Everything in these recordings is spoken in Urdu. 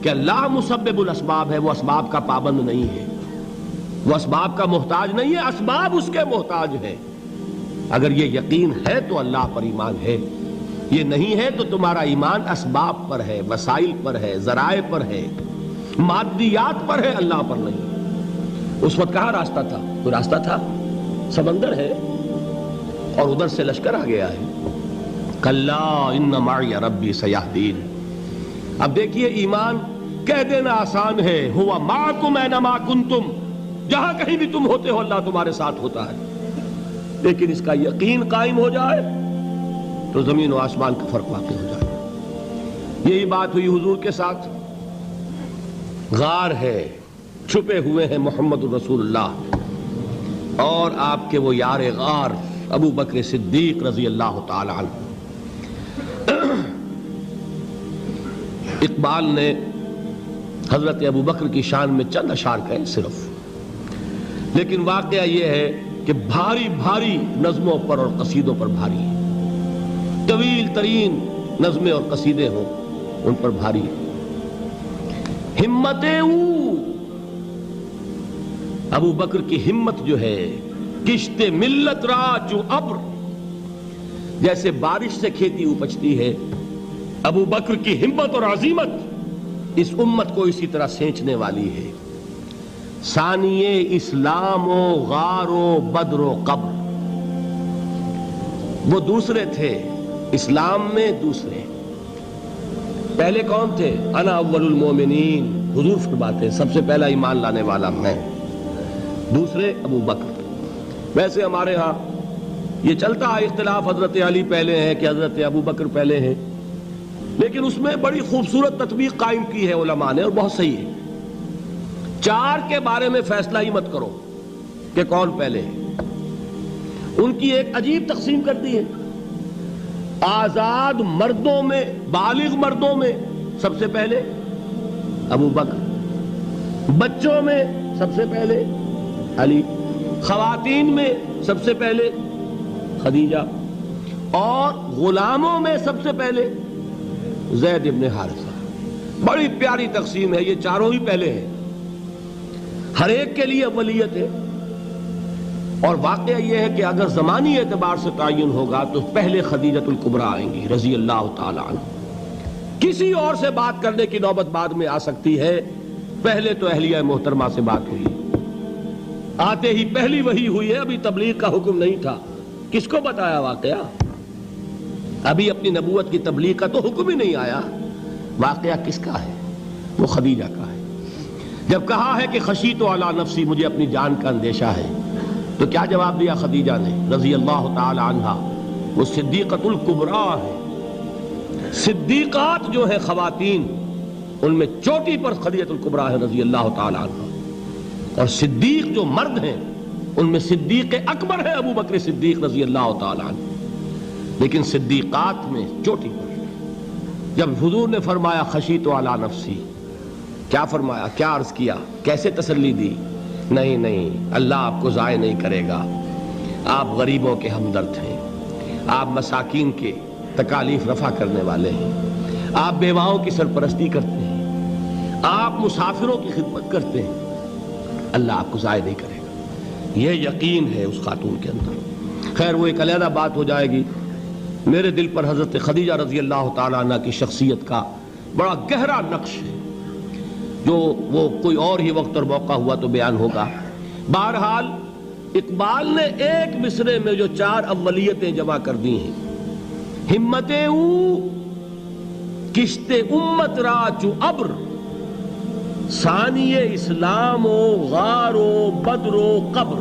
کہ اللہ مسبب الاسباب ہے، وہ اسباب کا پابند نہیں ہے، وہ اسباب کا محتاج نہیں ہے، اسباب اس کے محتاج ہیں۔ اگر یہ یقین ہے تو اللہ پر ایمان ہے، یہ نہیں ہے تو تمہارا ایمان اسباب پر ہے، وسائل پر ہے، ذرائع پر ہے، مادیات پر ہے، اللہ پر نہیں۔ اس وقت کہاں راستہ تھا؟ کوئی راستہ تھا؟ سمندر ہے اور ادھر سے لشکر آ گیا ہے۔ کلا ان معی ربی سیہدین۔ اب دیکھیے ایمان کہہ دینا آسان ہے، ہوا معکم اینما کنتم، جہاں کہیں بھی تم ہوتے ہو اللہ تمہارے ساتھ ہوتا ہے، لیکن اس کا یقین قائم ہو جائے تو زمین و آسمان کا فرق واقع ہو جائے۔ یہی بات ہوئی حضور کے ساتھ۔ غار ہے، چھپے ہوئے ہیں محمد رسول اللہ اور آپ کے وہ یار غار ابو بکر صدیق رضی اللہ تعالی عنہ۔ اقبال نے حضرت ابو بکر کی شان میں چند اشعار کہے صرف، لیکن واقعہ یہ ہے کہ بھاری بھاری نظموں پر اور قصیدوں پر بھاری ہے، طویل ترین نظمیں اور قصیدے ہوں ان پر بھاری ہے۔ ہمتیں ابو بکر کی ہمت جو ہے، کشت ملت را جو ابر، جیسے بارش سے کھیتی اپجتی ہے، ابو بکر کی ہمت اور عزیمت اس امت کو اسی طرح سینچنے والی ہے۔ ثانیے اسلام و غار و بدر و قبر، وہ دوسرے تھے اسلام میں، دوسرے پہلے کون تھے؟ انا اول المومنین، حضور فرماتے ہیں سب سے پہلا ایمان لانے والا میں، دوسرے ابو بکر۔ ویسے ہمارے ہاں یہ چلتا ہے اختلاف، حضرت علی پہلے ہیں کہ حضرت ابو بکر پہلے ہیں، لیکن اس میں بڑی خوبصورت تطبیق قائم کی ہے علماء نے اور بہت صحیح ہے۔ چار کے بارے میں فیصلہ ہی مت کرو کہ کون پہلے ہے، ان کی ایک عجیب تقسیم کر دی ہے۔ آزاد مردوں میں، بالغ مردوں میں سب سے پہلے ابو بکر، بچوں میں سب سے پہلے علی، خواتین میں سب سے پہلے خدیجہ، اور غلاموں میں سب سے پہلے زید ابن حارثہ۔ بڑی پیاری تقسیم ہے، یہ چاروں ہی پہلے ہیں، ہر ایک کے لیے اولیت ہے۔ اور واقعہ یہ ہے کہ اگر زمانی اعتبار سے تعین ہوگا تو پہلے خدیجۃ الکبریٰ آئیں گی رضی اللہ تعالی عنہ، کسی اور سے بات کرنے کی نوبت بعد میں آ سکتی ہے، پہلے تو اہلیہ محترمہ سے بات ہوئی، آتے ہی پہلی وحی ہوئی ہے، ابھی تبلیغ کا حکم نہیں تھا۔ کس کو بتایا واقعہ؟ ابھی اپنی نبوت کی تبلیغ کا تو حکم ہی نہیں آیا۔ واقعہ کس کا ہے؟ وہ خدیجہ کا ہے۔ جب کہا ہے کہ خشیت علی نفسی، مجھے اپنی جان کا اندیشہ ہے، تو کیا جواب دیا خدیجہ نے رضی اللہ تعالی عنہا؟ وہ صدیقۃ الکبریٰ ہے۔ صدیقات جو ہیں خواتین، ان میں چوٹی پر خدیجۃ الکبریٰ ہے رضی اللہ تعالی عنہا، اور صدیق جو مرد ہیں ان میں صدیق اکبر ہے ابو بکر صدیق رضی اللہ تعالی عنہ، لیکن صدیقات میں چوٹی پر۔ جب حضور نے فرمایا خشیت علی نفسی، کیا فرمایا؟ کیا عرض کیا؟ کیسے تسلی دی؟ نہیں نہیں، اللہ آپ کو ضائع نہیں کرے گا، آپ غریبوں کے ہمدرد ہیں، آپ مساکین کے تکالیف رفع کرنے والے ہیں، آپ بیواؤں کی سرپرستی کرتے ہیں، آپ مسافروں کی خدمت کرتے ہیں، اللہ آپ کو ضائع نہیں کرے گا۔ یہ یقین ہے اس خاتون کے اندر۔ خیر وہ ایک علیحدہ بات ہو جائے گی۔ میرے دل پر حضرت خدیجہ رضی اللہ تعالیٰ عنہ کی شخصیت کا بڑا گہرا نقش ہے، جو وہ کوئی اور ہی وقت اور موقع ہوا تو بیان ہوگا۔ بہرحال اقبال نے ایک مصرے میں جو چار اولیتیں جمع کر دی ہیں، ہمتیں کشت امت را چو ابر، ثانی اسلام و غار و بدر و قبر۔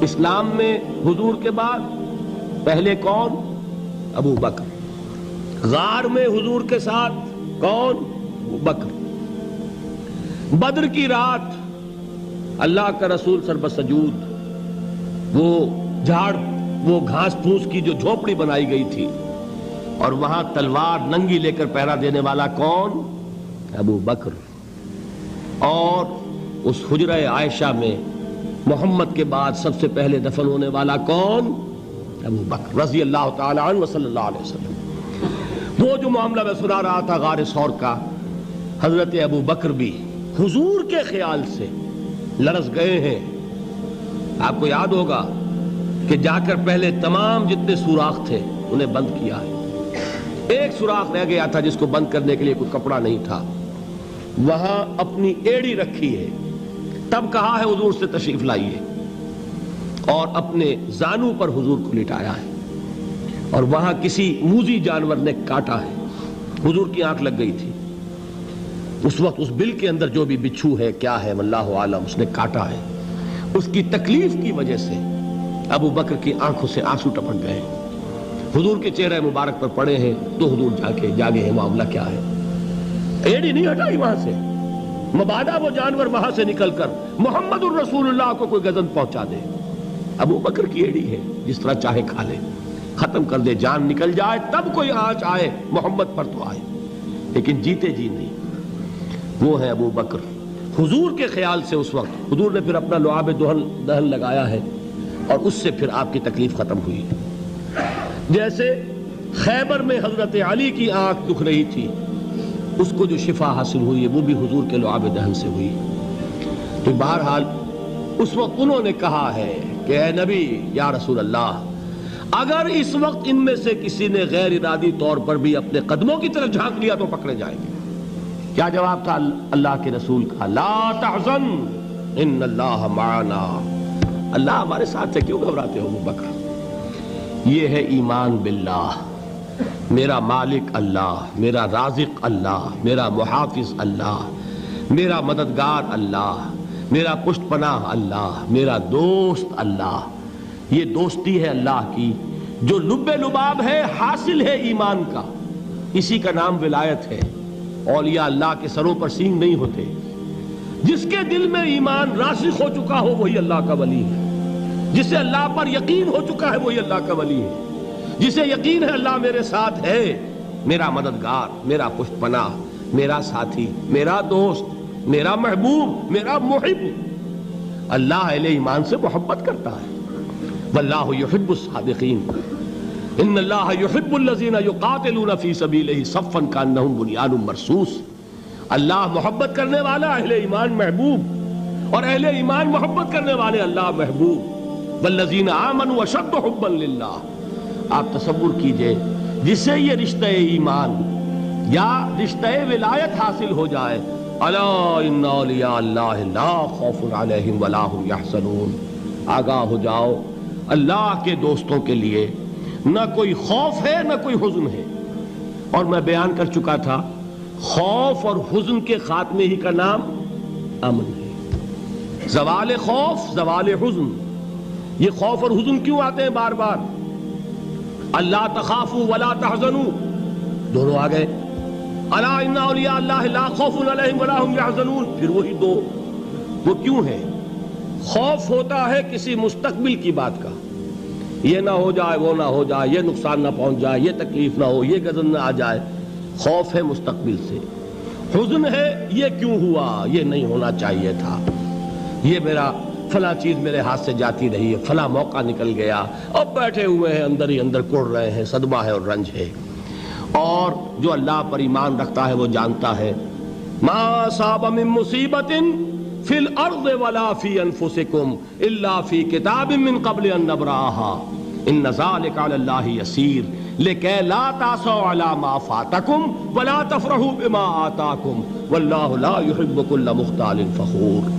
اسلام میں حضور کے بعد پہلے کون؟ ابو بکر۔ غار میں حضور کے ساتھ کون؟ ابو بکر۔ بدر کی رات اللہ کا رسول سربسجود، وہ جھاڑ، وہ گھاس پھوس کی جو جھوپڑی بنائی گئی تھی، اور وہاں تلوار ننگی لے کر پہرا دینے والا کون؟ ابو بکر۔ اور اس حجرہ عائشہ میں محمد کے بعد سب سے پہلے دفن ہونے والا کون؟ ابو بکر رضی اللہ تعالی عنہ وصلی اللہ علیہ وسلم۔ وہ جو معاملہ میں سنا رہا تھا غار ثور کا، حضرت ابو بکر بھی حضور کے خیال سے لرز گئے ہیں. آپ کو یاد ہوگا کہ جا کر پہلے تمام جتنے سوراخ تھے انہیں بند کیا ہے. ایک سوراخ رہ گیا تھا جس کو بند کرنے کے لیے کوئی کپڑا نہیں تھا. وہاں اپنی ایڑی رکھی ہے. تب کہا ہے حضور سے تشریف لائیے, اور اپنے زانو پر حضور کو لٹایا ہے. اور وہاں کسی موذی جانور نے کاٹا ہے. حضور کی آنکھ لگ گئی تھی. اس وقت اس بل کے اندر جو بھی بچھو ہے کیا ہے واللہ عالم, اس نے کاٹا ہے. اس کی تکلیف کی وجہ سے ابو بکر کی آنکھوں سے آنسو ٹپک گئے. حضور کے چہرے مبارک پر پڑے ہیں تو حضور جاگے ہیں معاملہ کیا ہے. ایڑی نہیں ہٹائی وہاں سے, مبادا وہ جانور وہاں سے نکل کر محمد الرسول اللہ کو کوئی گزن پہنچا دے. ابو بکر کی ایڑی ہے, جس طرح چاہے کھا لے, ختم کر دے, جان نکل جائے تب کوئی آنچ آئے محمد پر تو آئے, لیکن جیتے جی نہیں. وہ ہے ابو بکر. حضور کے خیال سے اس وقت حضور نے پھر اپنا لعاب دہن لگایا ہے, اور اس سے پھر آپ کی تکلیف ختم ہوئی. جیسے خیبر میں حضرت علی کی آنکھ دکھ رہی تھی, اس کو جو شفا حاصل ہوئی ہے وہ بھی حضور کے لعاب دہن سے ہوئی. تو بہرحال اس وقت انہوں نے کہا ہے کہ اے نبی یا رسول اللہ, اگر اس وقت ان میں سے کسی نے غیر ارادی طور پر بھی اپنے قدموں کی طرف جھانک لیا تو پکڑے جائیں گے. کیا جواب تھا اللہ کے رسول کا؟ لا تحزن ان اللہ معنا. اللہ ہمارے ساتھ ہے, کیوں گھبراتے ہو ابو بکر؟ یہ ہے ایمان باللہ. میرا مالک اللہ, میرا رازق اللہ, میرا محافظ اللہ, میرا مددگار اللہ, میرا پشت پناہ اللہ, میرا دوست اللہ. یہ دوستی ہے اللہ کی جو لب لباب ہے, حاصل ہے ایمان کا. اسی کا نام ولایت ہے. اولیاء اللہ کے سروں پر سینگ نہیں ہوتے. جس کے دل میں ایمان راسخ ہو چکا ہو وہی اللہ کا ولی ہے. جسے اللہ پر یقین ہو چکا ہے وہی اللہ کا ولی ہے. جسے یقین ہے اللہ میرے ساتھ ہے, میرا مددگار, میرا پشت پناہ, میرا ساتھی, میرا دوست, میرا محبوب, میرا محب. اللہ اہل ایمان سے محبت کرتا ہے. واللہ یحب الصادقین. ان اللہ یحب الذین یقاتلون فی سبیلہ صفا کانہم بنیان مرصوص. اللہ محبت کرنے والا, اہل ایمان محبوب, اور اہل ایمان محبت کرنے والے اللہ محبوب. والذین آمنوا اشد حبا للہ. آپ تصور کیجئے جسے یہ رشتہ ایمان یا رشتہ ولایت حاصل ہو جائے, الا ان اولیاء اللہ لا خوف علیہم ولا هم یحزنون. آگاہ ہو جاؤ, اللہ کے دوستوں کے لیے نہ کوئی خوف ہے نہ کوئی حزن ہے. اور میں بیان کر چکا تھا, خوف اور حزن کے خاتمے ہی کا نام امن ہے. زوال خوف, زوال حزن. یہ خوف اور حزن کیوں آتے ہیں بار بار؟ اللہ تخافوا ولا تحزنوا, دونوں آ گئے. الا ان اولیاء اللہ لا خوف علیہم ولا هم یحزنون, پھر وہی دو. وہ کیوں ہے؟ خوف ہوتا ہے کسی مستقبل کی بات کا, یہ نہ ہو جائے, وہ نہ ہو جائے, یہ نقصان نہ پہنچ جائے, یہ تکلیف نہ ہو, یہ غضب نہ آ جائے. خوف ہے مستقبل سے. حزن ہے یہ کیوں ہوا, یہ نہیں ہونا چاہیے تھا, یہ میرا فلاں چیز میرے ہاتھ سے جاتی رہی ہے, فلاں موقع نکل گیا, اب بیٹھے ہوئے ہیں اندر ہی اندر کڑ رہے ہیں, صدمہ ہے اور رنج ہے. اور جو اللہ پر ایمان رکھتا ہے وہ جانتا ہے ما اصاب من مصیبت فی الارض ولا فی انفسکم الا فی کتاب من قبل ان نبرأها ان ذلک علی اللہ یسیر لکی لا تعصوا علی ما فاتکم ولا تفرحوا بما آتاکم واللہ لا یحب کل مختال فخور.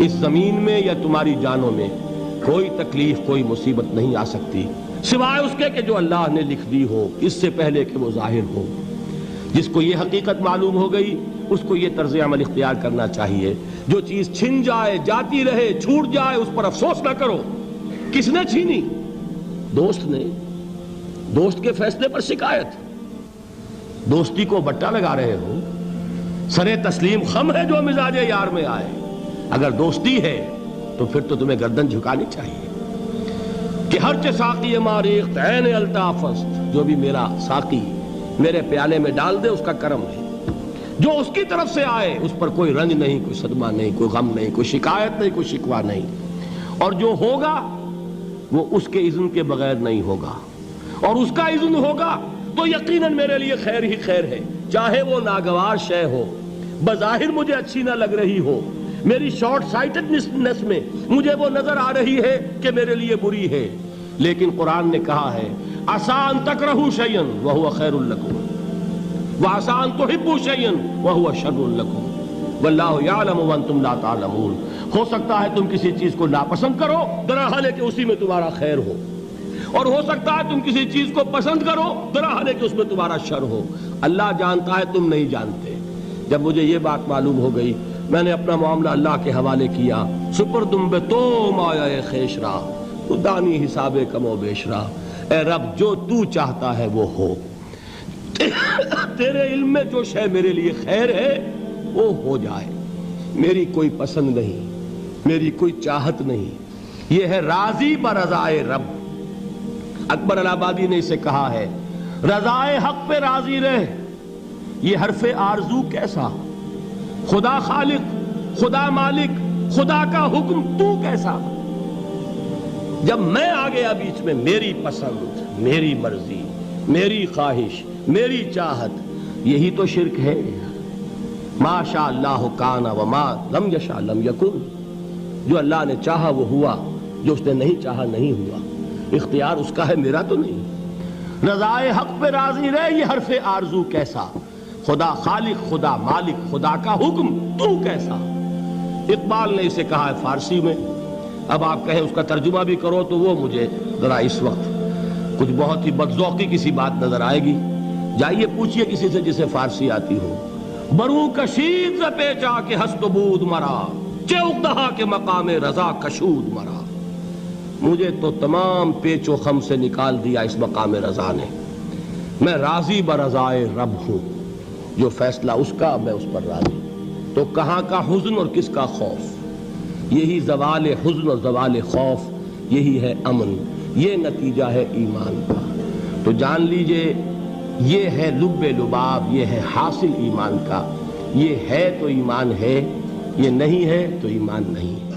اس زمین میں یا تمہاری جانوں میں کوئی تکلیف, کوئی مصیبت نہیں آ سکتی سوائے اس کے کہ جو اللہ نے لکھ دی ہو, اس سے پہلے کہ وہ ظاہر ہو. جس کو یہ حقیقت معلوم ہو گئی اس کو یہ طرز عمل اختیار کرنا چاہیے. جو چیز چھن جائے, جاتی رہے, چھوٹ جائے, اس پر افسوس نہ کرو. کس نے چھینی؟ دوست نے. دوست کے فیصلے پر شکایت. دوستی کو بٹا لگا رہے ہو, سرے تسلیم خم ہے جو مزاج یار میں آئے. اگر دوستی ہے تو پھر تو تمہیں گردن جھکانی چاہیے کہ ہر چہ ساقی ماریخت عین الطافست, جو بھی میرا ساقی میرے پیالے میں ڈال دے اس کا کرم ہے. جو اس کی طرف سے آئے اس پر کوئی رنج نہیں, کوئی صدمہ نہیں, کوئی غم نہیں, کوئی شکایت نہیں, کوئی شکوہ نہیں. اور جو ہوگا وہ اس کے اذن کے بغیر نہیں ہوگا, اور اس کا اذن ہوگا تو یقیناً میرے لیے خیر ہی خیر ہے, چاہے وہ ناگوار شے ہو, بظاہر مجھے اچھی نہ لگ رہی ہو، میری شارٹ سائٹڈنس میں مجھے وہ نظر آ رہی ہے کہ میرے لیے بری ہے، لیکن قرآن نے کہا ہے عَسَىٰ أَن تَكْرَهُوا شَيْئًا وَهُوَ خَيْرٌ لَكُمْ وَعَسَىٰ أَن تُحِبُّوا شَيْئًا وَهُوَ شَرٌّ لَكُمْ وَاللَّهُ يَعْلَمُ وَأَنْتُمْ لَا تَعْلَمُونَ۔ ہو سکتا ہے تم کسی چیز کو ناپسند کرو درحال کہ اسی میں تمہارا خیر ہو، اور ہو سکتا ہے تم کسی چیز کو پسند کرو درحال کہ اس میں تمہارا شر ہو۔ اللہ جانتا ہے، تم نہیں جانتے۔ جب مجھے یہ بات معلوم ہو گئی، میں نے اپنا معاملہ اللہ کے حوالے کیا۔ سپردم بے تو مایا خیش را، تو دانی حساب کم و بیش را۔ اے رب، جو تو چاہتا ہے وہ ہو، تیرے علم میں جو شے میرے لیے خیر ہے وہ ہو جائے، میری کوئی پسند نہیں، میری کوئی چاہت نہیں، یہ ہے راضی برضائے رب۔ اکبر الہ آبادی نے اسے کہا ہے رضائے حق پہ راضی رہ، یہ حرف آرزو کیسا، خدا خالق، خدا مالک، خدا کا حکم تو کیسا۔ جب میں آ گیا بیچ میں، میری پسند، میری مرضی، میری خواہش، میری چاہت، یہی تو شرک ہے۔ ما شاء اللہ کان وما لم یشاء لم یکن، جو اللہ نے چاہا وہ ہوا، جو اس نے نہیں چاہا نہیں ہوا، اختیار اس کا ہے، میرا تو نہیں۔ رضائے حق پہ راضی رہے، یہ حرف آرزو کیسا، خدا خالق، خدا مالک، خدا کا حکم تو کیسا۔ اقبال نے اسے کہا ہے فارسی میں، اب آپ کہیں اس کا ترجمہ بھی کرو تو وہ مجھے ذرا اس وقت کچھ بہت ہی بدذوقی کسی بات نظر آئے گی۔ جائیے پوچھئے کسی سے جسے فارسی آتی ہو۔ برو کشید ز پیچا کے ہست و بود مرا، چے اقدہا کے مقام رضا کشود مرا۔ مجھے تو تمام پیچ و خم سے نکال دیا اس مقام رضا نے، میں راضی برضائے رب ہوں، جو فیصلہ اس کا میں اس پر راضی۔ تو کہاں کا حزن اور کس کا خوف؟ یہی زوال حزن اور زوال خوف، یہی ہے امن، یہ نتیجہ ہے ایمان کا۔ تو جان لیجئے یہ ہے لب لباب، یہ ہے حاصل ایمان کا۔ یہ ہے تو ایمان ہے، یہ نہیں ہے تو ایمان نہیں ہے۔